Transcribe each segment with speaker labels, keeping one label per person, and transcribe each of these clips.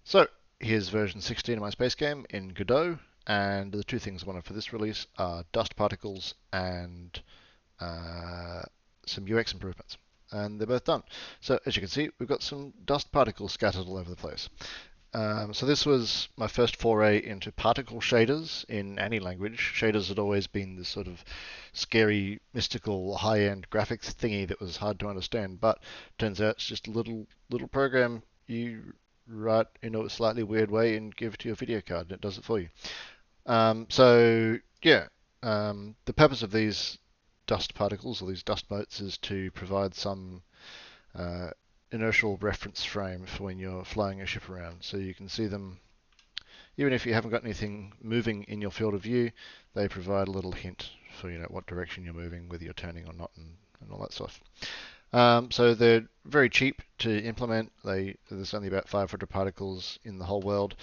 Speaker 1: So here's version 16 of my space game in Godot, and the two things I wanted for this release are dust particles and uh, some UX improvements. And they're both done. So as you can see, we've got some dust particles scattered all over the place. So this was my first foray into particle shaders in any language. Shaders had always been this sort of scary, mystical, high-end graphics thingy that was hard to understand. But turns out it's just a little program you write in a slightly weird way and give it to your video card, and it does it for you. So yeah, the purpose of these dust particles or these dust motes is to provide some uh, inertial reference frame for when you're flying a ship around. So you can see them, even if you haven't got anything moving in your field of view, they provide a little hint for what direction you're moving, whether you're turning or not, and all that stuff. So they're very cheap to implement. There's only about 500 particles in the whole world,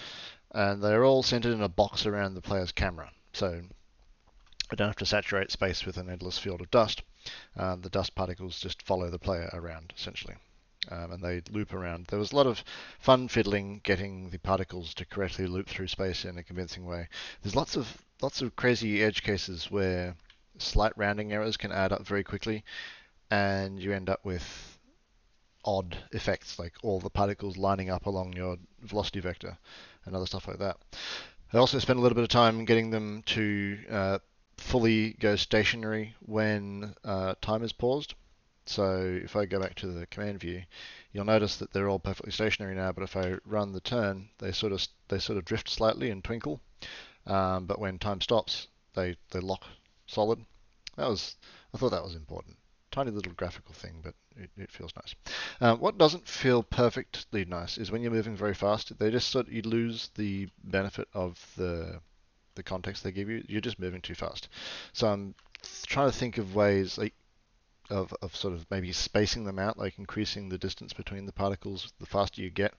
Speaker 1: and they're all centered in a box around the player's camera. So I don't have to saturate space with an endless field of dust. The dust particles just follow the player around, essentially. And they loop around. There was a lot of fun fiddling getting the particles to correctly loop through space in a convincing way. There's lots of crazy edge cases where slight rounding errors can add up very quickly, and you end up with odd effects, like all the particles lining up along your velocity vector and other stuff like that. I also spent a little bit of time getting them to fully go stationary when time is paused. So if I go back to the command view, you'll notice that they're all perfectly stationary now, but if I run the turn, they sort of drift slightly and twinkle. But when time stops, they lock solid. I thought that was important. Tiny little graphical thing, but it feels nice. What doesn't feel perfectly nice is when you're moving very fast. You lose the benefit of the context they give you. You're just moving too fast. So I'm trying to think of ways of sort of maybe spacing them out, like increasing the distance between the particles the faster you get,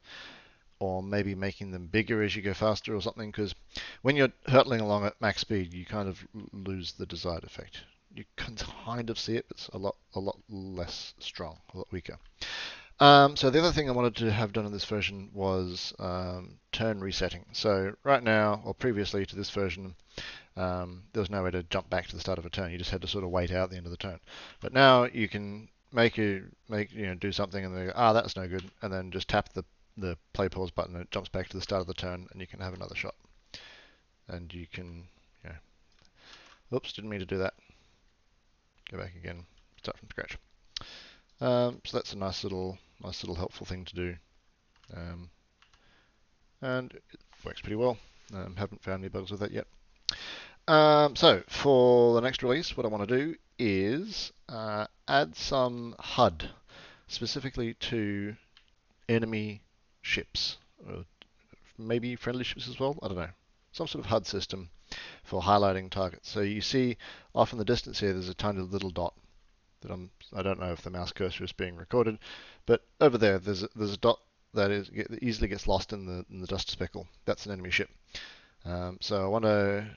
Speaker 1: or maybe making them bigger as you go faster or something, because when you're hurtling along at max speed, you kind of lose the desired effect. You can kind of see it, but it's a lot less strong, a lot weaker. So the other thing I wanted to have done in this version was turn resetting. So right now, or previously to this version, there was no way to jump back to the start of a turn. You just had to sort of wait out the end of the turn. But now you can do something and they go, that's no good, and then just tap the play pause button and it jumps back to the start of the turn and you can have another shot. And you can, oops, didn't mean to do that. Go back again, start from scratch. So that's a nice little helpful thing to do. And it works pretty well. Haven't found any bugs with that yet. So for the next release, what I want to do is add some HUD, specifically to enemy ships, or maybe friendly ships as well. I don't know. Some sort of HUD system for highlighting targets. So you see off in the distance here, there's a tiny little dot that I don't know if the mouse cursor is being recorded, but over there, there's a dot that easily gets lost in the dust speckle. That's an enemy ship. So I want to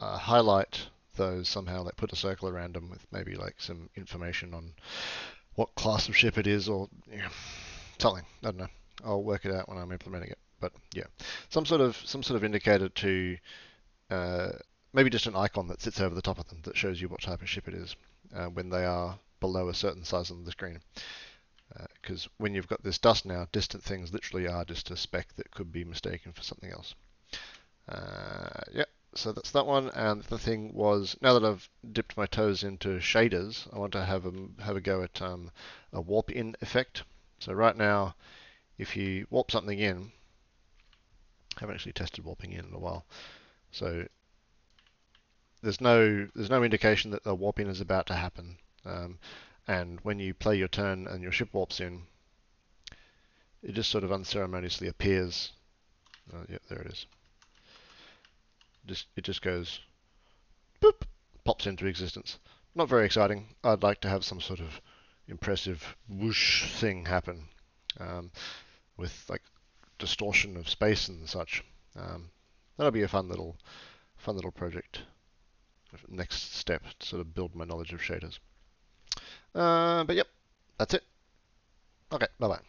Speaker 1: highlight those somehow, like put a circle around them with maybe like some information on what class of ship it is, or something. I don't know. I'll work it out when I'm implementing it. But yeah, some sort of indicator to maybe just an icon that sits over the top of them that shows you what type of ship it is when they are below a certain size on the screen. Because when you've got this dust now, distant things literally are just a speck that could be mistaken for something else. Yeah, so that's that one. And the thing was, now that I've dipped my toes into shaders, I want to have a go at a warp in effect. So right now, if you warp something in, I haven't actually tested warping in a while, so there's no indication that the warp in is about to happen. And when you play your turn and your ship warps in, it just sort of unceremoniously appears. Yeah, there it is. It just goes, boop, pops into existence. Not very exciting. I'd like to have some sort of impressive whoosh thing happen with like distortion of space and such. That'll be a fun little project. Next step to sort of build my knowledge of shaders. But yep, that's it. Okay, bye bye.